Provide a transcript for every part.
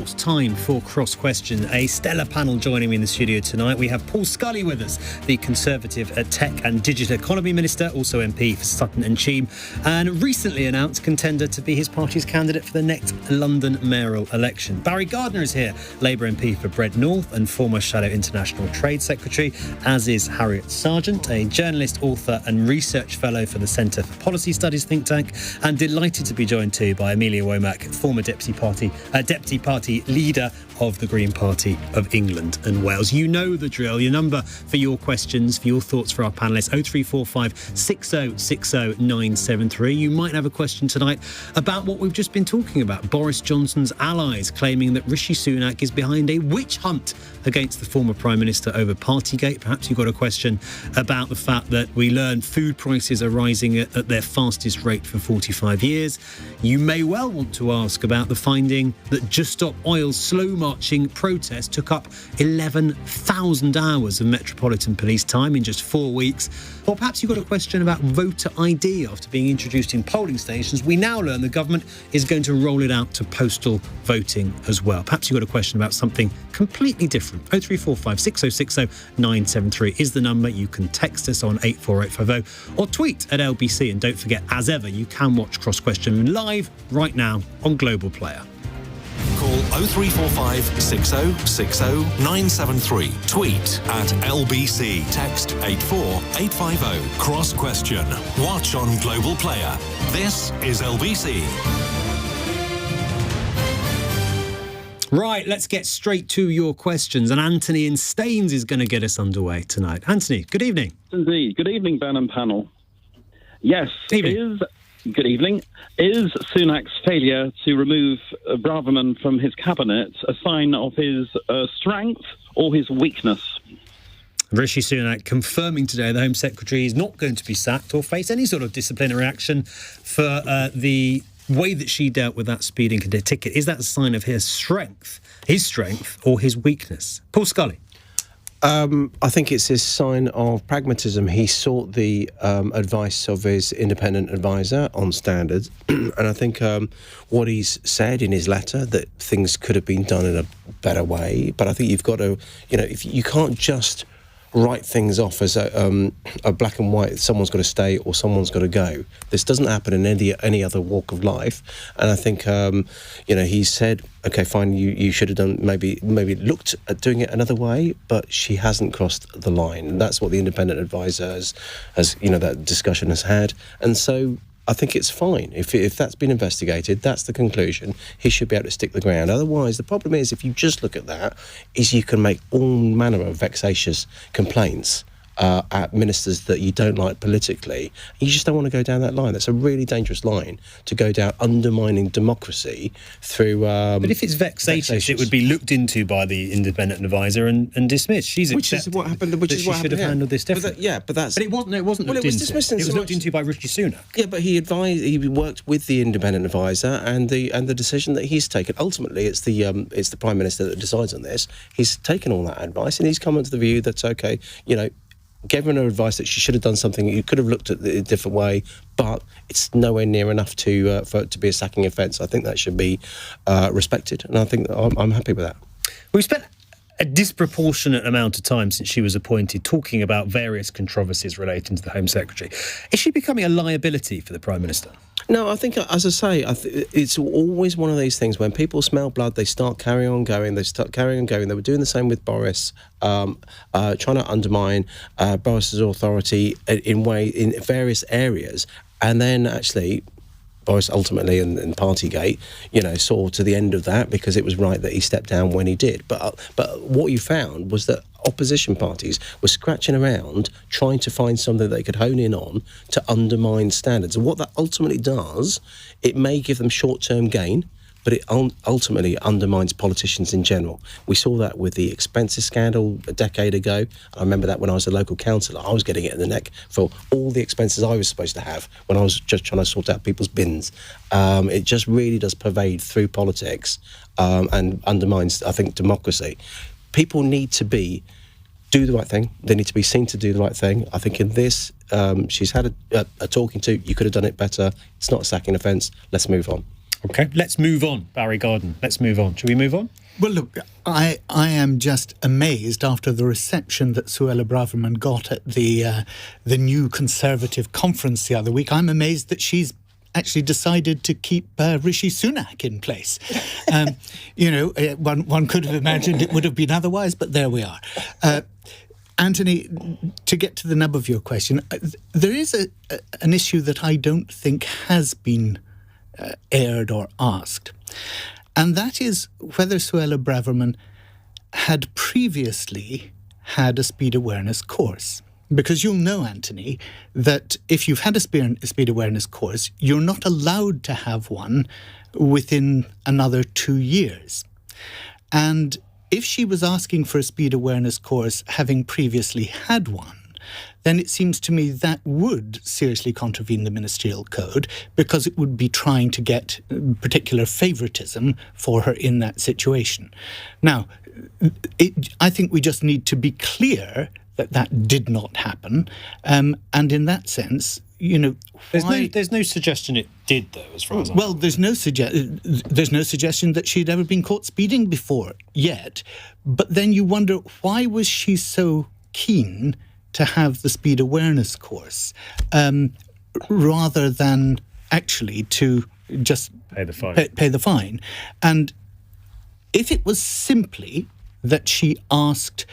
course, time for Cross Question. A stellar panel joining me in the studio tonight. We have Paul Scully with us, the Conservative Tech and Digital Economy Minister, also MP for Sutton and Cheam, and recently announced contender to be his party's candidate for the next London mayoral election. Barry Gardiner is here, Labour MP for Brent North and former Shadow International Trade Secretary, as is Harriet Sergeant, a journalist, author and research fellow for the Centre for Policy Studies think tank, and delighted to be joined too by Amelia Womack, former Deputy Party Leader of the Green Party of England and Wales. You know the drill. Your number for your questions, for your thoughts for our panellists, 0345 6060 973. You might have a question tonight about what we've just been talking about. Boris Johnson's allies claiming that Rishi Sunak is behind a witch hunt against the former Prime Minister over Partygate. Perhaps you've got a question about the fact that we learn food prices are rising at their fastest rate for 45 years. You may well want to ask about the finding that Just Stop Oil's slow-marching protest took up 11,000 hours of Metropolitan Police time in just 4 weeks. Or perhaps you've got a question about voter ID after being introduced in polling stations. We now learn the government is going to roll it out to postal voting as well. Perhaps you've got a question about something completely different. 0345 6060 973 is the number. You can text us on 84850 or tweet at LBC. And don't forget, as ever, you can watch Cross Question live right now on Global Player. Call 0345 6060 973. Tweet at LBC. Text 84850. Cross Question. Watch on Global Player. This is LBC. Right, let's get straight to your questions. And Anthony in Staines is going to get us underway tonight. Anthony, good evening. Indeed. Good evening, Ben and panel. Yes. Good evening. Is Sunak's failure to remove Braverman from his cabinet a sign of his strength or his weakness? Rishi Sunak confirming today the Home Secretary is not going to be sacked or face any sort of disciplinary action for the way that she dealt with that speeding ticket. Is that a sign of his strength, or his weakness? Paul Scully. I think it's a sign of pragmatism. He sought the advice of his independent advisor on standards, and I think what he's said in his letter, that things could have been done in a better way, but I think you've got to, if you can't just write things off as a black and white, someone's got to stay or someone's got to go. This doesn't happen in any other walk of life. And I think, he said, OK, fine, you should have done, maybe looked at doing it another way, but she hasn't crossed the line. And that's what the independent advisor has that discussion has had. And so I think it's fine. If that's been investigated, that's the conclusion. He should be able to stick the ground. Otherwise, the problem is, if you just look at that, is you can make all manner of vexatious complaints at ministers that you don't like politically. You just don't want to go down that line. That's a really dangerous line to go down, undermining democracy through... but if it's vexatious, it would be looked into by the independent advisor and dismissed. Which is what happened. She should have handled this differently. But it wasn't. It wasn't looked into. It was looked into by Rishi Sunak. Yeah, but he worked with the independent advisor and the decision that he's taken. Ultimately, it's the Prime Minister that decides on this. He's taken all that advice and he's come to the view that, OK, given her advice that she should have done something, you could have looked at it a different way, but it's nowhere near enough for it to be a sacking offence. I think that should be respected, and I think that I'm happy with that. We've spent a disproportionate amount of time since she was appointed talking about various controversies relating to the Home Secretary. Is she becoming a liability for the Prime Minister? No, I think, as I say, it's always one of these things when people smell blood, they start carrying on going. They were doing the same with Boris, trying to undermine Boris's authority in various areas, and then actually Boris ultimately in Partygate, saw to the end of that because it was right that he stepped down when he did. But what you found was that opposition parties were scratching around trying to find something they could hone in on to undermine standards. And what that ultimately does, it may give them short-term gain, but it ultimately undermines politicians in general. We saw that with the expenses scandal a decade ago. I remember that when I was a local councillor, I was getting it in the neck for all the expenses I was supposed to have when I was just trying to sort out people's bins. It just really does pervade through politics and undermines, I think, democracy. People need to do the right thing. They need to be seen to do the right thing. I think in this, she's had a talking to. You could have done it better. It's not a sacking offence. Let's move on. OK, let's move on, Barry Garden. Let's move on. Shall we move on? Well, look, I am just amazed after the reception that Suella Braverman got at the new Conservative conference the other week. I'm amazed that she's actually decided to keep Rishi Sunak in place. One could have imagined it would have been otherwise, but there we are. Anthony, to get to the nub of your question, there is an issue that I don't think has been aired or asked. And that is whether Suella Braverman had previously had a speed awareness course. Because you'll know, Anthony, that if you've had a speed awareness course, you're not allowed to have one within another 2 years. And if she was asking for a speed awareness course having previously had one, then it seems to me that would seriously contravene the ministerial code, because it would be trying to get particular favouritism for her in that situation. Now, I think we just need to be clear that did not happen. And in that sense, there's no suggestion it did, though, as far as I'm there's no suggestion that she'd ever been caught speeding before yet. But then you wonder, why was she so keen to have the speed awareness course rather than actually to just pay the fine? Pay the fine. And if it was simply that she asked,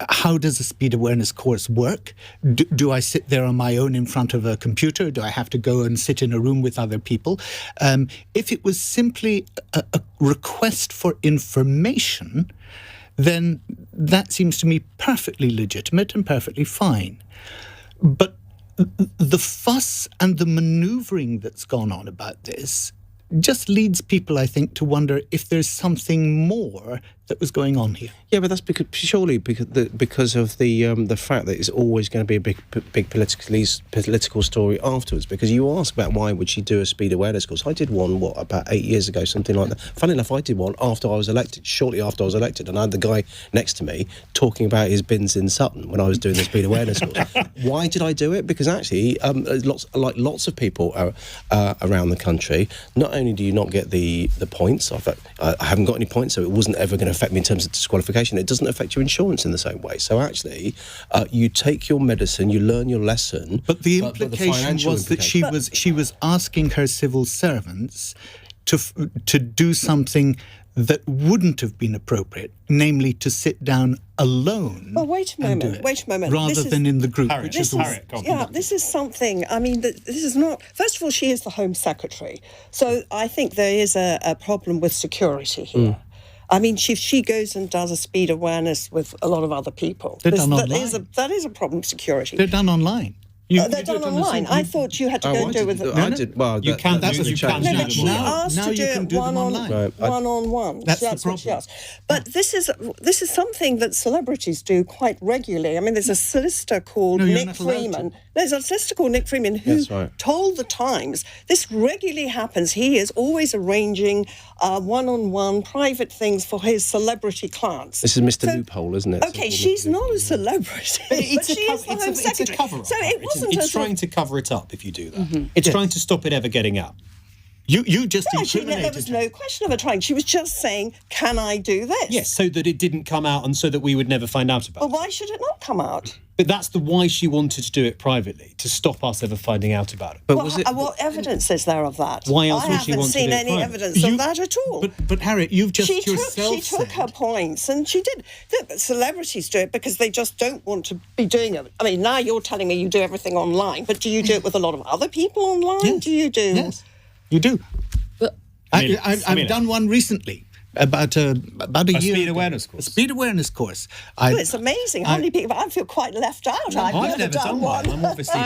how does a speed awareness course work? Do I sit there on my own in front of a computer? Do I have to go and sit in a room with other people? If it was simply a request for information, then that seems to me perfectly legitimate and perfectly fine. But the fuss and the manoeuvring that's gone on about this just leads people, I think, to wonder if there's something more that was going on here. Yeah, but that's because of the fact that it's always going to be a big political story afterwards. Because you ask about why would she do a speed awareness course. I did one about 8 years ago, something like that. Funny enough, I did one shortly after I was elected, and I had the guy next to me talking about his bins in Sutton when I was doing the speed awareness course. Why did I do it? Because actually, lots of people around the country, not only do you not get the points, I haven't got any points, so it wasn't ever going to affect me in terms of disqualification. It doesn't affect your insurance in the same way. So actually, you take your medicine, you learn your lesson. But the implication was that she was asking her civil servants to do something that wouldn't have been appropriate, namely to sit down alone. Well, wait a moment. Rather than in the group. Harriet, this is something. I mean, this is not. First of all, she is the Home Secretary, so I think there is a problem with security here. I mean, if she goes and does a speed awareness with a lot of other people, that is a problem with security. They're done online. They're done online. I thought you had to go and do it with it. I did. Well, you can do she asked to do it online. One-on-one. That's what the she asked. But this is something that celebrities do quite regularly. I mean, there's a solicitor called Nick Freeman. There's a solicitor called Nick Freeman who told the Times this regularly happens. He is always arranging one-on-one private things for his celebrity clients. This is Mr. Loophole, isn't it? Okay, she's not a celebrity, but she is the Home Secretary. So it wasn't. It's trying to cover it up if you do that. It's trying to stop it ever getting out. You just incriminated there was no question of her trying. She was just saying, can I do this? Yes, so that it didn't come out and so that we would never find out about it. Well, why should it not come out? But that's why she wanted to do it privately, to stop us ever finding out about it. But what evidence is there of that? Why else would she want to do it? I haven't seen any evidence of that at all. But Harriet, you've just She took her points, and she did. Celebrities do it because they just don't want to be doing it. I mean, now you're telling me you do everything online, but do you do it with a lot of other people online? Yes. Do you do? Yes, you do. I've done one recently. About a year. Speed awareness course. A speed awareness course. It's amazing how many people. I feel quite left out. I've never done one. I'm obviously.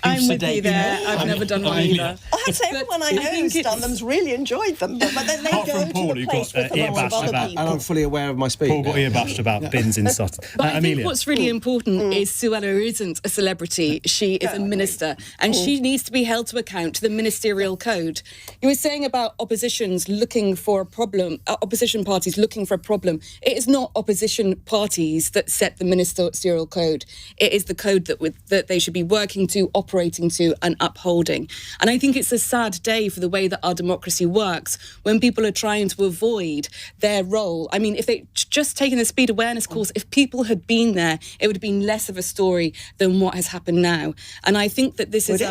I'm with you there. I've never done one either. I have to say, everyone I know who's done them's really enjoyed them, but then they go to the place with a lot of other people. And I'm fully aware of my speed. Paul got ear-bashed about bins in Sutton. But I think what's really important is Suella isn't a celebrity. She is a minister, and she needs to be held to account to the ministerial code. You were saying about oppositions looking for a problem, opposition parties looking for a problem. It is not opposition parties that set the ministerial code. It is the code that they should be working to, operating to, and upholding. And I think it's a sad day for the way that our democracy works when people are trying to avoid their role. I mean, if they just taken the speed awareness course, if people had been there, it would have been less of a story than what has happened now. And I think that this is...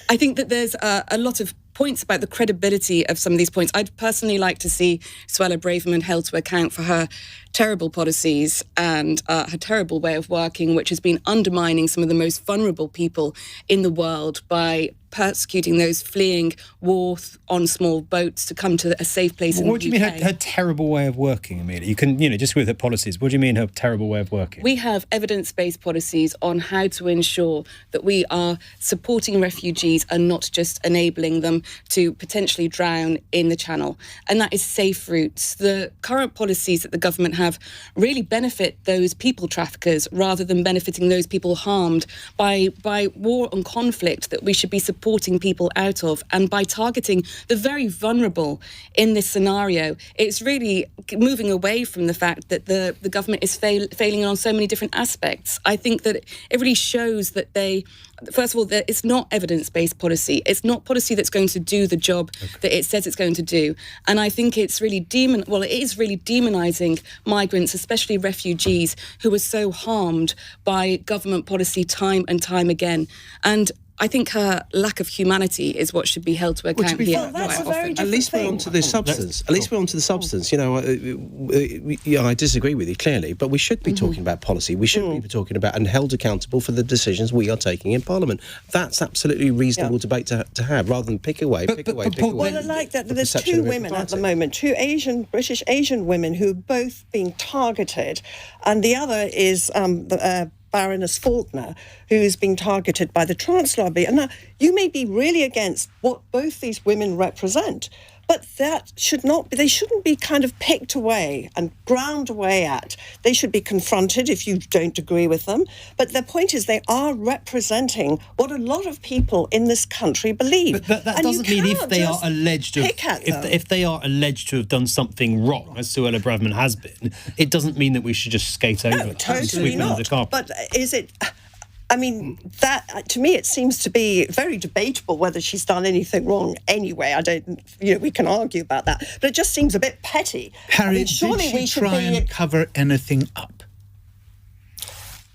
I think that there's a lot of points about the credibility of some of these points. I'd personally like to see Suella Braverman held to account for her terrible policies and her terrible way of working, which has been undermining some of the most vulnerable people in the world by persecuting those fleeing war on small boats to come to a safe place in the UK. What do you mean her terrible way of working, Amelia? You can, just with her policies, what do you mean her terrible way of working? We have evidence-based policies on how to ensure that we are supporting refugees and not just enabling them to potentially drown in the Channel. And that is safe routes. The current policies that the government have really benefit those people traffickers rather than benefiting those people harmed by war and conflict that we should be supporting people out of. And by targeting the very vulnerable in this scenario, it's really moving away from the fact that the government is failing on so many different aspects. I think that it really shows that first of all, that it's not evidence-based policy. It's not policy that's going to do the job that it says it's going to do. And I think it's really it is really demonising migrants, especially refugees, who are so harmed by government policy time and time again. And I think her lack of humanity is what should be held to account here. Well, that's a very At least we're onto the substance. At least we're onto the substance. I disagree with you clearly, but we should be talking about policy. We should be talking about and held accountable for the decisions we are taking in Parliament. That's absolutely reasonable debate to have, rather than pick away. Well, I like that. There's two women at the moment, two British Asian women who have both been targeted, and the other is Baroness Faulkner, who's being targeted by the trans lobby. And now, you may be really against what both these women represent, but that they shouldn't be kind of picked away and ground away at. They should be confronted if you don't agree with them. But the point is, they are representing what a lot of people in this country believe. But that doesn't mean if they are alleged to if they are alleged to have done something wrong, as Suella Braverman has been, it doesn't mean that we should just skate over it and sweep it under the carpet. But is it? I mean, that to me, it seems to be very debatable whether she's done anything wrong anyway. We can argue about that, but it just seems a bit petty. Harriet, surely did she try and cover anything up?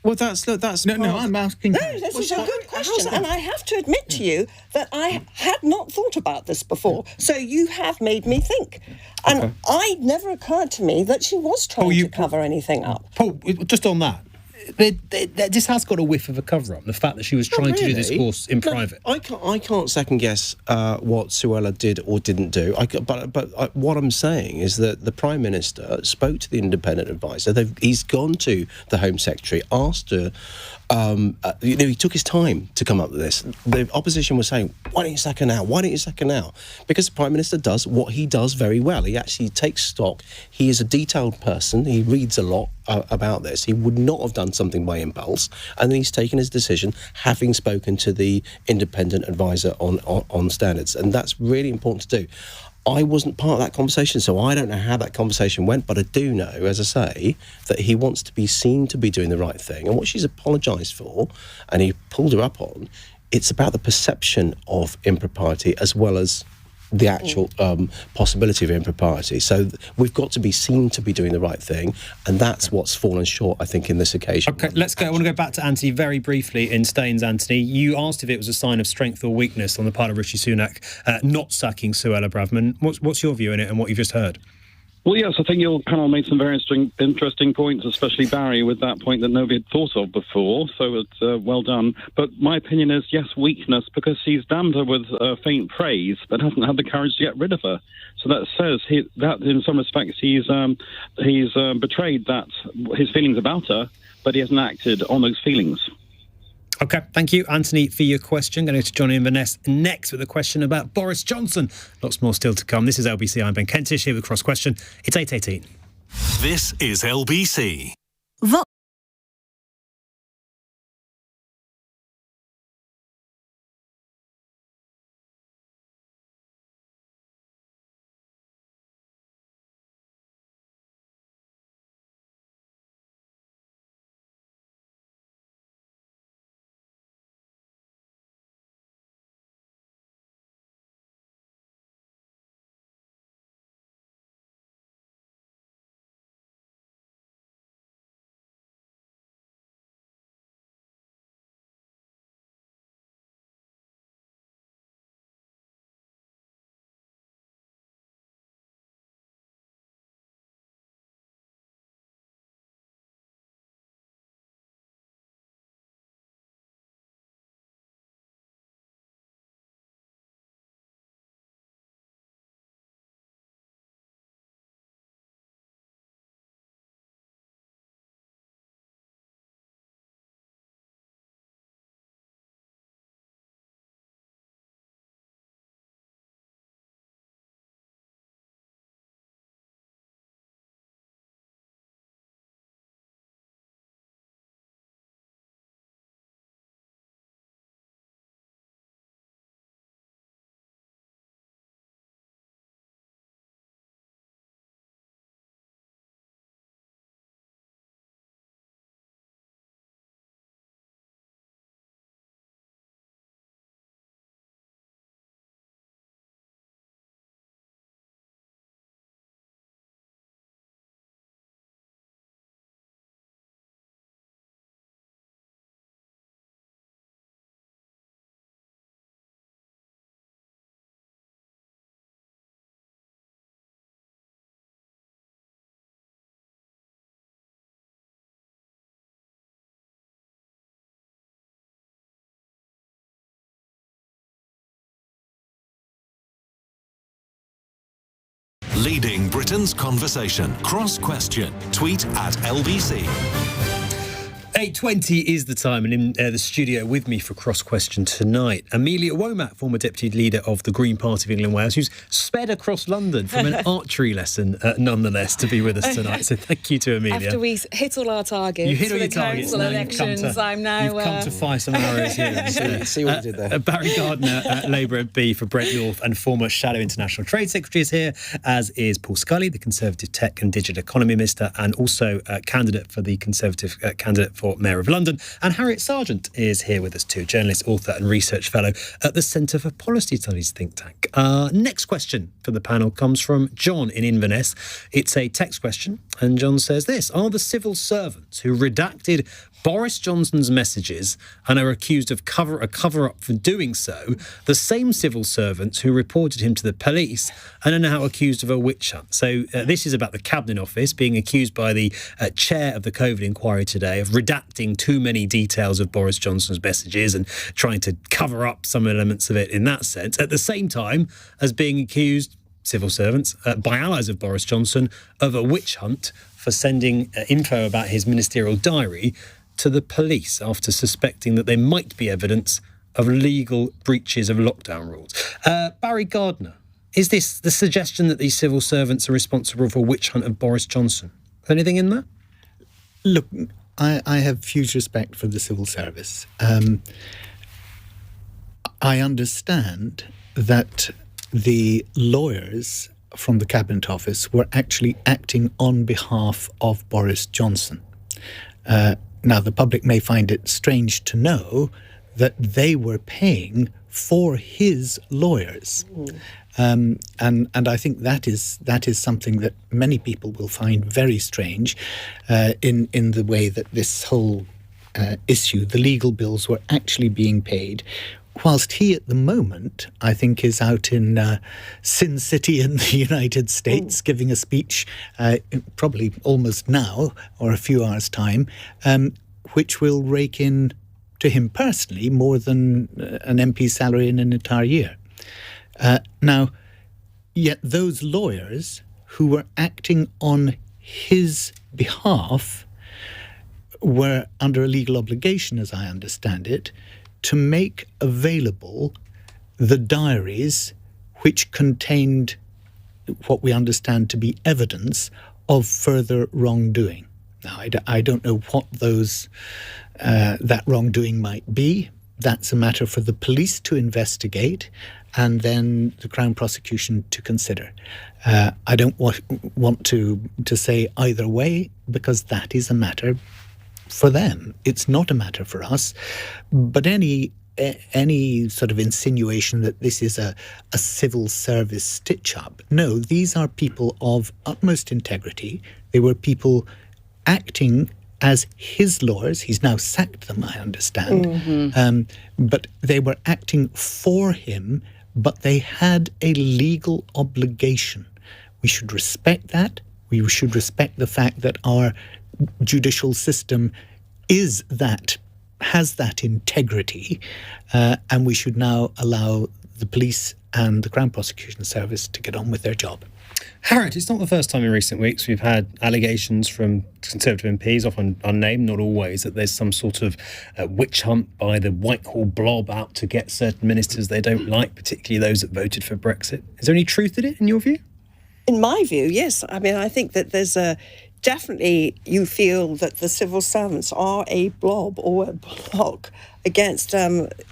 Well, that's no. I'm asking. No, this is a good question, and I have to admit to you that I had not thought about this before. So you have made me think, and it never occurred to me that she was trying to cover anything up. Paul, just on that. This has got a whiff of a cover-up, the fact that she was trying to do this course in private. I can't second-guess what Suella did or didn't do. But what I'm saying is that the Prime Minister spoke to the independent advisor. He's gone to the Home Secretary, asked her... he took his time to come up with this. The opposition was saying, why don't you sack her now? Why don't you sack her now? Because the Prime Minister does what he does very well. He actually takes stock. He is a detailed person. He reads a lot about this. He would not have done something by impulse. And then he's taken his decision, having spoken to the independent advisor on standards. And that's really important to do. I wasn't part of that conversation, so I don't know how that conversation went, but I do know, as I say, that he wants to be seen to be doing the right thing. And what she's apologised for, and he pulled her up on, it's about the perception of impropriety as well as the actual possibility of impropriety. So we've got to be seen to be doing the right thing, and that's what's fallen short, I think, in this occasion. OK, let's go. I want to go back to Anthony very briefly in Staines, Anthony. You asked if it was a sign of strength or weakness on the part of Rishi Sunak not sacking Suella Braverman. What's your view on it and what you've just heard? Well, yes, I think your panel made some very interesting points, especially Barry, with that point that nobody had thought of before, so it's well done. But my opinion is, yes, weakness, because he's damned her with faint praise, but hasn't had the courage to get rid of her. So that says that in some respects he's betrayed his feelings about her, but he hasn't acted on those feelings. OK, thank you, Anthony, for your question. Going to Johnny Inverness next with a question about Boris Johnson. Lots more still to come. This is LBC. I'm Ben Kentish here with Cross Question. It's 8:18. This is LBC. leading Britain's conversation. Cross Question. Tweet at LBC. 8:20 is the time, and in the studio with me for Cross Question tonight, Amelia Womack, former Deputy Leader of the Green Party of England and Wales, who's sped across London from an archery lesson, nonetheless, to be with us tonight. So thank you to Amelia. After we hit all our targets, you hit all your targets. Council Elections, I'm now. You've come to fire some arrows here. See what you did there. Barry Gardiner, Labour MP for Brent North and former Shadow International Trade Secretary, is here, as is Paul Scully, the Conservative Tech and Digital Economy Minister, and also candidate for the Conservative candidate for Mayor of London. And Harriet Sergeant is here with us too, journalist, author and research fellow at the Centre for Policy Studies think tank. Next question for the panel comes from John in Inverness. It's a text question, and John says this: are the civil servants who redacted Boris Johnson's messages and are accused of a cover-up for doing so the same civil servants who reported him to the police and are now accused of a witch hunt? So this is about the Cabinet Office being accused by the chair of the COVID inquiry today of redacting too many details of Boris Johnson's messages and trying to cover up some elements of it in that sense, at the same time as being accused, civil servants, by allies of Boris Johnson, of a witch hunt for sending info about his ministerial diary to the police after suspecting that there might be evidence of legal breaches of lockdown rules. Barry Gardiner, is this the suggestion that these civil servants are responsible for a witch hunt of Boris Johnson? Anything in that? Look, I have huge respect for the civil service. I understand that the lawyers from the Cabinet Office were actually acting on behalf of Boris Johnson. Now, the public may find it strange to know that they were paying for his lawyers. And I think that is something that many people will find very strange in the way that this whole issue, the legal bills, were actually being paid, whilst he at the moment, I think, is out in Sin City in the United States giving a speech, probably almost now or a few hours' time, which will rake in to him personally more than an MP's salary in an entire year. Now, yet those lawyers who were acting on his behalf were under a legal obligation, as I understand it, to make available the diaries which contained what we understand to be evidence of further wrongdoing. Now, I don't know what that wrongdoing might be. That's a matter for the police to investigate and then the Crown prosecution to consider. I don't want to say either way, because that is a matter for them. It's not a matter for us. But any sort of insinuation that this is a civil service stitch-up, no, these are people of utmost integrity. They were people acting as his lawyers. He's now sacked them, I understand. But they were acting for him, but they had a legal obligation. We should respect that. We should respect the fact that our judicial system has that integrity, and we should now allow the police and the Crown Prosecution Service to get on with their job. Harriet, it's not the first time in recent weeks we've had allegations from Conservative MPs, often unnamed, not always, that there's some sort of witch hunt by the Whitehall blob out to get certain ministers they don't like, particularly those that voted for Brexit. Is there any truth in it, in your view? In my view, yes. I mean, I think that there's definitely you feel that the civil servants are a blob or a block against,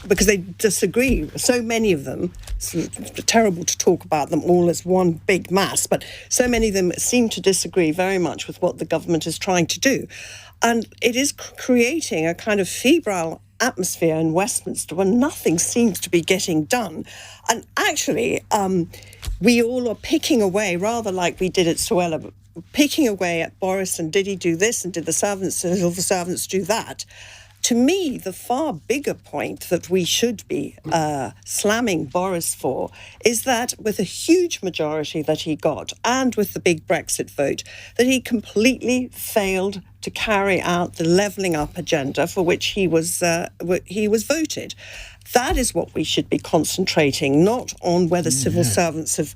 because they disagree. So many of them, it's terrible to talk about them all as one big mass, but so many of them seem to disagree very much with what the government is trying to do. And it is creating a kind of febrile atmosphere in Westminster where nothing seems to be getting done. And actually, we all are picking away, rather like we did at Suella, picking away at Boris and did he do this and did the civil servants do that. To me, the far bigger point that we should be slamming Boris for is that with a huge majority that he got and with the big Brexit vote, that he completely failed to carry out the levelling up agenda for which he was voted. That is what we should be concentrating, not on whether civil servants have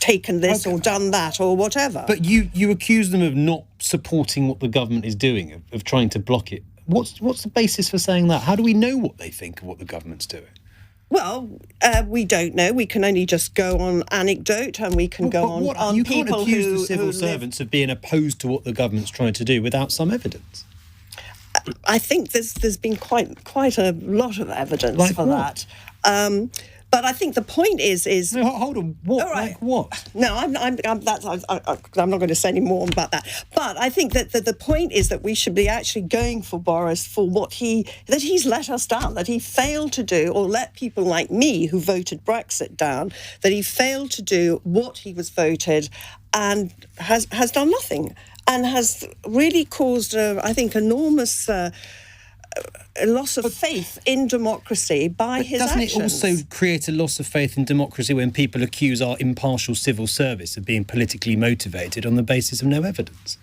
taken this or done that or whatever. But you accuse them of not supporting what the government is doing, of trying to block it. What's the basis for saying that? How do we know what they think of what the government's doing? Well, we don't know. We can only just go on anecdote, and we can go on you people can't accuse the civil servants of being opposed to what the government's trying to do without some evidence. I think there's been quite a lot of evidence for that. But I think the point is. No, hold on. What? Right. Like what? No, I'm not going to say any more about that. But I think that the point is that we should be actually going for Boris for what he's let us down, that he failed to do, or let people like me who voted Brexit down, that he failed to do what he was voted, and has done nothing, and has really caused, I think, enormous. A loss of faith in democracy by his actions. Doesn't it also create a loss of faith in democracy when people accuse our impartial civil service of being politically motivated on the basis of no evidence?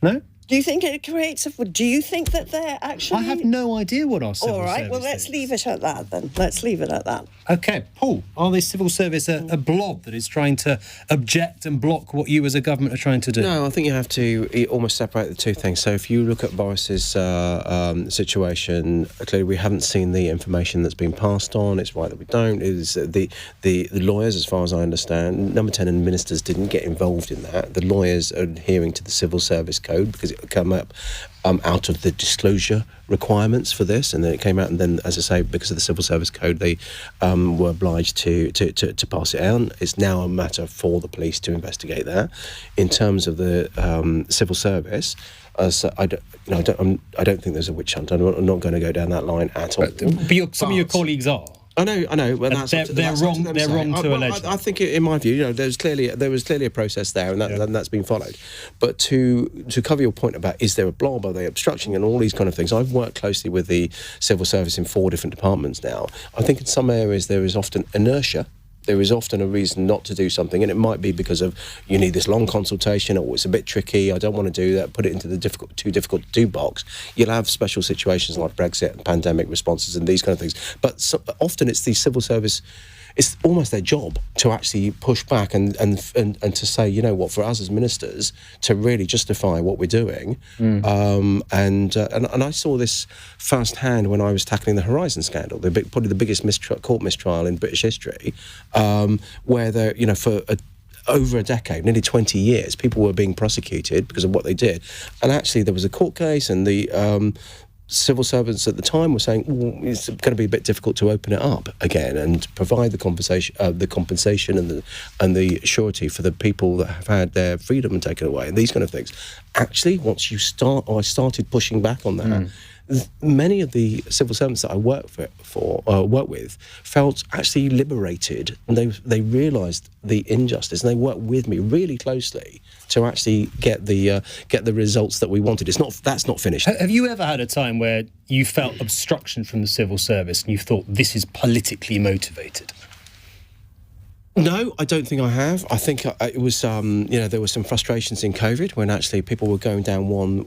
No? Do you think it creates do you think that they're actually... I have no idea what our civil service is. All right, well, let's leave it at that then. Let's leave it at that. OK, Paul, are the civil service a blob that is trying to object and block what you as a government are trying to do? No, I think you have to almost separate the two things. So if you look at Boris's situation, clearly we haven't seen the information that's been passed on. It's right that we don't. Is the lawyers, as far as I understand, Number 10 and ministers didn't get involved in that. The lawyers are adhering to the Civil Service Code because it come up out of the disclosure requirements for this, and then it came out, and then, as I say, because of the Civil Service Code, they were obliged to pass it on. It's now a matter for the police to investigate that. In terms of the civil service, I don't think there's a witch hunt. I'm not going to go down that line at all. But some of your colleagues are. I know. Well, they're wrong to allege. I think, in my view, there was clearly a process there, and that's been followed. But to cover your point about is there a blob, are they obstructing, and all these kind of things, I've worked closely with the civil service in 4 different departments now. I think in some areas there is often inertia. There is often a reason not to do something, and it might be because of you need this long consultation, or it's a bit tricky, I don't want to do that, put it into the too difficult to do box. You'll have special situations like Brexit and pandemic responses and these kind of things. But often it's the civil service, it's almost their job to actually push back and to say, you know what, for us as ministers, to really justify what we're doing. And I saw this firsthand when I was tackling the Horizon scandal, probably the biggest court mistrial in British history, where there, for over a decade, nearly 20 years, people were being prosecuted because of what they did. And actually there was a court case, and the civil servants at the time were saying, it's going to be a bit difficult to open it up again and provide the compensation and the surety for the people that have had their freedom taken away and these kind of things. Actually, once I started pushing back on that. Many of the civil servants that I work with felt actually liberated, and they realised the injustice, and they worked with me really closely to actually get the results that we wanted. That's not finished. Have you ever had a time where you felt obstruction from the civil service and you thought this is politically motivated? No, I don't think I have. I think it was, there were some frustrations in COVID when actually people were going down one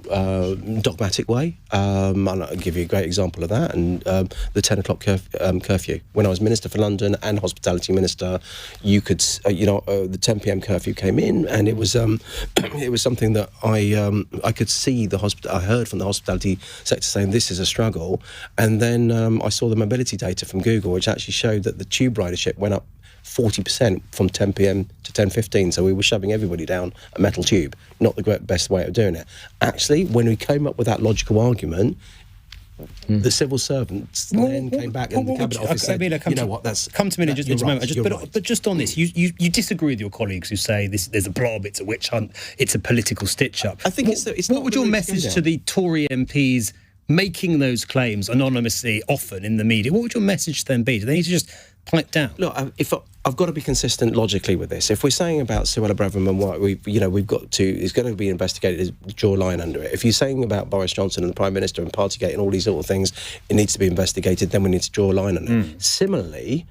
dogmatic way. I'll give you a great example of that. And the 10 o'clock curfew. When I was Minister for London and Hospitality Minister, you could, the 10 p.m. curfew came in, and it was something that I could see I heard from the hospitality sector saying this is a struggle. And then I saw the mobility data from Google, which actually showed that the tube ridership went up 40% from 10 p.m. to 10:15, so we were shoving everybody down a metal tube. Not the best way of doing it. Actually, when we came up with that logical argument, the civil servants then came back and the Cabinet Office said, you know what, that's... Come to me in just a moment. But just on this, you disagree with your colleagues who say there's a blob, it's a witch hunt, it's a political stitch-up. I think what would your message to the Tory MPs making those claims anonymously often in the media, what would your message to them be? Do they need to just pipe down? Look, I've got to be consistent logically with this. If we're saying about Suella Braverman, what we've got to, it's going to be investigated, draw a line under it. If you're saying about Boris Johnson and the Prime Minister and Partygate and all these little things, it needs to be investigated, then we need to draw a line under it. Similarly,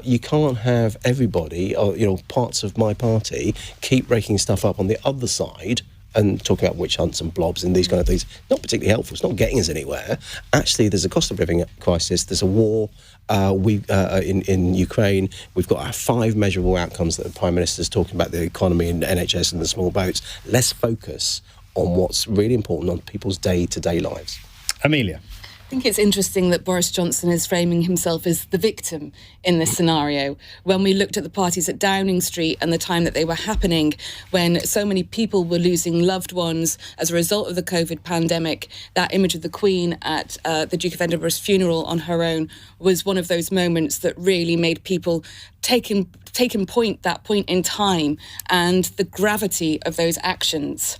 you can't have everybody, or parts of my party, keep breaking stuff up on the other side and talking about witch hunts and blobs and these kind of things, not particularly helpful. It's not getting us anywhere. Actually, there's a cost of living crisis. There's a war in Ukraine. We've got our 5 measurable outcomes that the Prime Minister's talking about, the economy and the NHS and the small boats. Let's focus on what's really important on people's day-to-day lives. Amelia. I think it's interesting that Boris Johnson is framing himself as the victim in this scenario. When we looked at the parties at Downing Street and the time that they were happening, when so many people were losing loved ones as a result of the COVID pandemic, that image of the Queen at the Duke of Edinburgh's funeral on her own was one of those moments that really made people take in point that point in time and the gravity of those actions.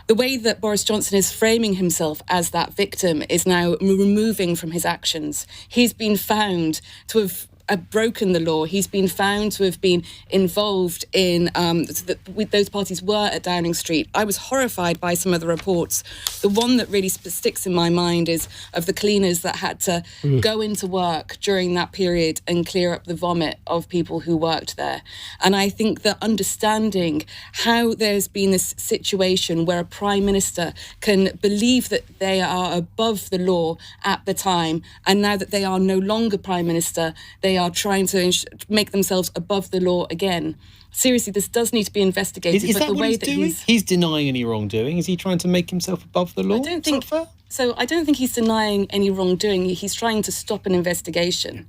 The way that Boris Johnson is framing himself as that victim is now removing from his actions. He's been found to have broken the law. He's been found to have been involved in those parties were at Downing Street. I was horrified by some of the reports. The one that really sticks in my mind is of the cleaners that had to go into work during that period and clear up the vomit of people who worked there. And I think that understanding how there's been this situation where a Prime Minister can believe that they are above the law at the time, and now that they are no longer Prime Minister, they are trying to make themselves above the law again. Seriously, this does need to be investigated. Is that what he's doing? He's denying any wrongdoing. Is he trying to make himself above the law? I don't think he's denying any wrongdoing. He's trying to stop an investigation.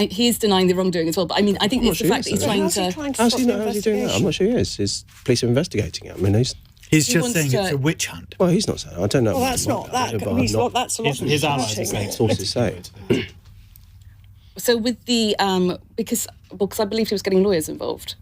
He is denying the wrongdoing as well. But I mean, I think it's the fact that he's trying to. How's he doing that? I'm not sure he is. His police are investigating it. I mean, He's just saying it's a witch hunt. Well, he's not saying. I don't know. Well, that's not that. That's a lot of his allies are saying sources say. So with the because I believe he was getting lawyers involved.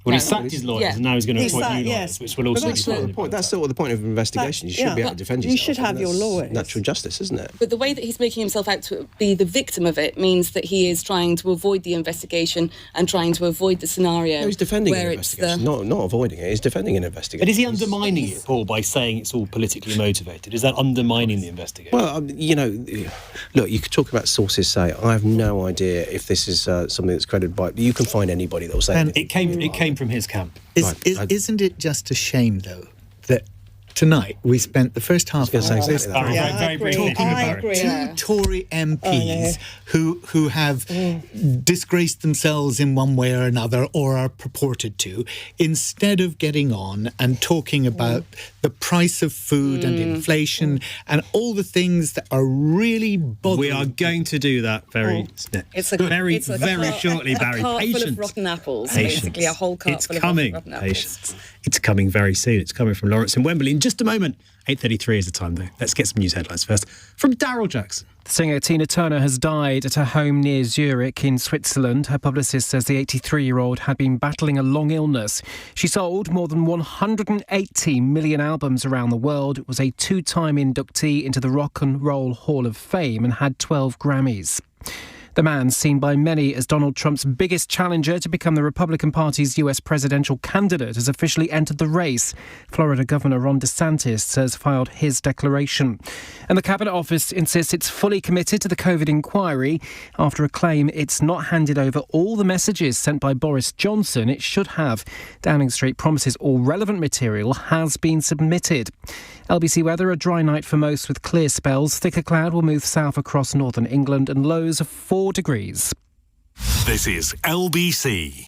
Well, he sacked his lawyers, and now he's going to appoint new lawyers, which will also be sort of the point. That's sort of the point of investigation. You should be able to defend yourself. You should have your lawyers. Natural justice, isn't it? But the way that he's making himself out to be the victim of it means that he is trying to avoid the investigation and trying to avoid the scenario. No, he's defending where an investigation, not avoiding it. He's defending an investigation. But is he undermining it, Paul, by saying it's all politically motivated? Is that undermining the investigation? Well, look, you could talk about sources say. I have no idea if this is something that's credited by. You can find anybody that will say. And it came from his camp. Isn't it just a shame, though, that tonight we spent the first half of this very briefly talking about two Tory MPs who have disgraced themselves in one way or another, or are purported to, instead of getting on and talking about the price of food and inflation and all the things that are really bothering. We are going to do that very shortly, Barry. A cart Patience. full of rotten apples, Patience. basically a whole cart full of rotten apples. Patience. It's coming very soon. It's coming from Lawrence in Wembley in just a moment. 8:33 is the time, though. Let's get some news headlines first. From Daryl Jackson. The singer Tina Turner has died at her home near Zurich in Switzerland. Her publicist says the 83-year-old had been battling a long illness. She sold more than 180 million albums around the world, was a 2-time inductee into the Rock and Roll Hall of Fame and had 12 Grammys. The man, seen by many as Donald Trump's biggest challenger to become the Republican Party's US presidential candidate, has officially entered the race. Florida Governor Ron DeSantis has filed his declaration. And the Cabinet Office insists it's fully committed to the COVID inquiry after a claim it's not handed over all the messages sent by Boris Johnson it should have. Downing Street promises all relevant material has been submitted. LBC weather, a dry night for most with clear spells. Thicker cloud will move south across northern England and lows of 4 degrees. This is LBC.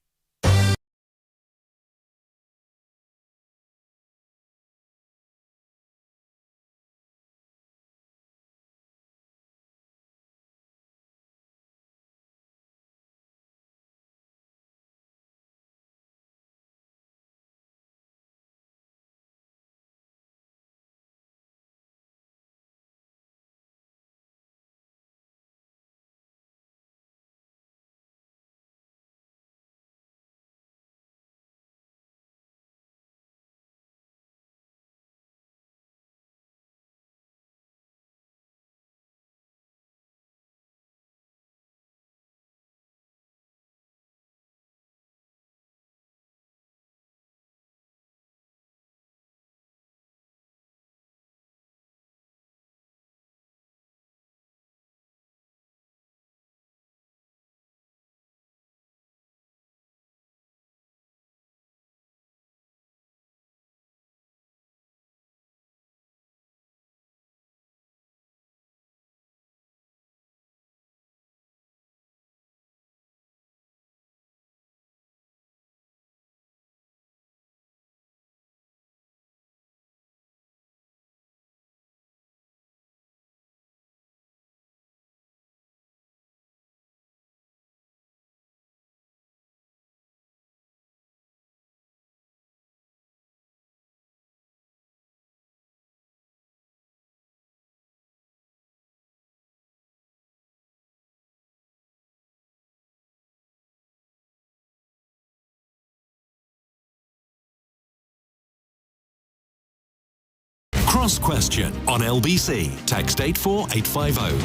Cross Question on LBC. Text 84850.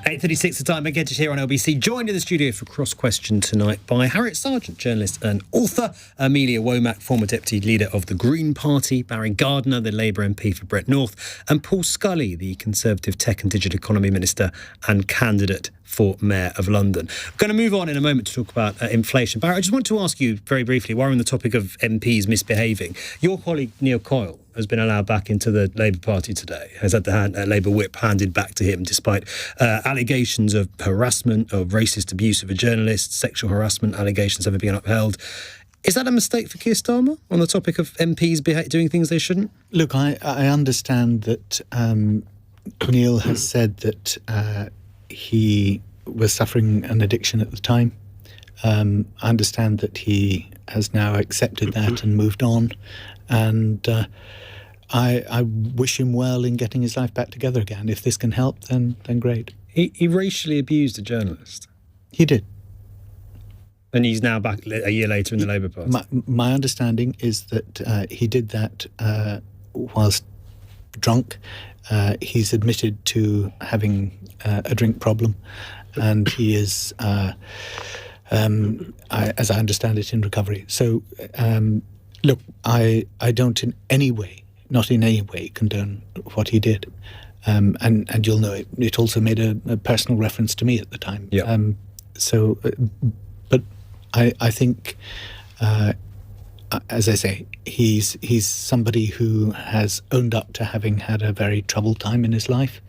8:36 the time. Ben Kentish here on LBC, joined in the studio for Cross Question tonight by Harriet Sergeant, journalist and author, Amelia Womack, former deputy leader of the Green Party, Barry Gardiner, the Labour MP for Brent North, and Paul Scully, the Conservative Tech and Digital Economy Minister and candidate for Mayor of London. I'm going to move on in a moment to talk about inflation. Barry, I just want to ask you very briefly, while we're on the topic of MPs misbehaving, your colleague Neil Coyle has been allowed back into the Labour Party today, has had the Labour whip handed back to him despite allegations of harassment, of racist abuse of a journalist, sexual harassment allegations having been upheld. Is that a mistake for Keir Starmer on the topic of MPs doing things they shouldn't? Look, I understand that Neil has said that he was suffering an addiction at the time. I understand that he has now accepted that and moved on. And I wish him well in getting his life back together again. If this can help, then great. He racially abused a journalist. He did. And he's now back a year later in the Labour Party. My understanding is that he did that whilst drunk. He's admitted to having a drink problem, and he is, as I understand it, in recovery. So, look, I don't in any way, not in any way, condone what he did. And you'll know it also made a personal reference to me at the time. Yeah. But I think, as I say, he's somebody who has owned up to having had a very troubled time in his life.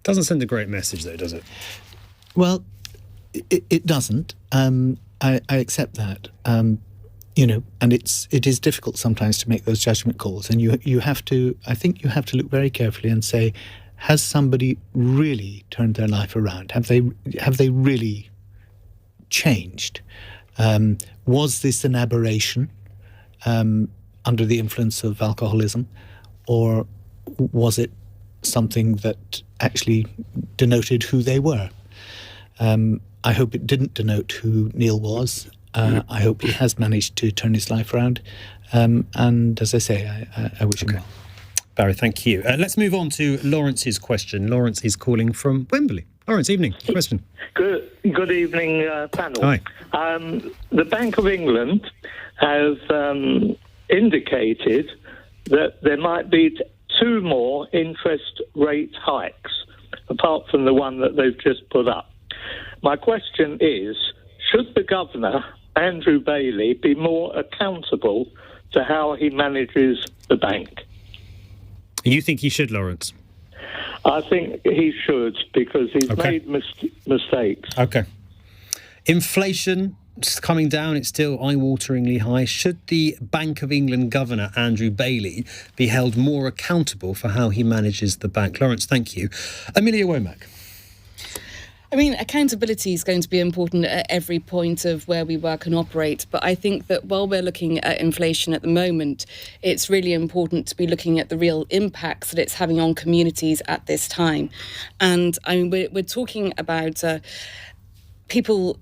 Doesn't send a great message, though, does it? Well, it doesn't. I accept that. And it is difficult sometimes to make those judgment calls, and you have to. I think you have to look very carefully and say, has somebody really turned their life around? Have they really changed? Was this an aberration under the influence of alcoholism, or was it something that actually denoted who they were? I hope it didn't denote who Neil was. I hope he has managed to turn his life around. And as I say, I wish him well. Barry, thank you. Let's move on to Lawrence's question. Lawrence is calling from Wembley. Lawrence, evening. Question. Good evening, panel. Hi. The Bank of England has indicated that there might be 2 more interest rate hikes, apart from the one that they've just put up. My question is, should the governor, Andrew Bailey, be more accountable to how he manages the bank? You think he should, Lawrence? I think he should, because he's made mistakes. Okay. Inflation is coming down. It's still eye-wateringly high. Should the Bank of England Governor, Andrew Bailey, be held more accountable for how he manages the bank? Lawrence, thank you. Amelia Womack. I mean, accountability is going to be important at every point of where we work and operate. But I think that while we're looking at inflation at the moment, it's really important to be looking at the real impacts that it's having on communities at this time. And I mean, we're talking about people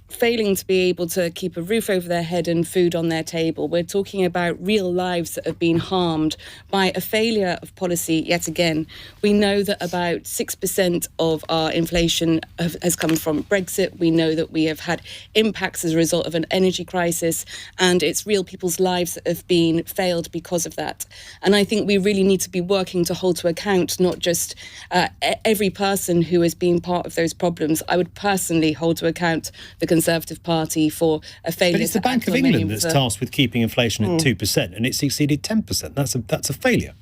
failing to be able to keep a roof over their head and food on their table. We're talking about real lives that have been harmed by a failure of policy yet again. We know that about 6% of our inflation has come from Brexit. We know that we have had impacts as a result of an energy crisis, and it's real people's lives that have been failed because of that. And I think we really need to be working to hold to account not just every person who has been part of those problems. I would personally hold to account the Conservative Party for a failure. But it's the Bank of England that's tasked with keeping inflation at 2%, and it's exceeded 10%. That's a failure.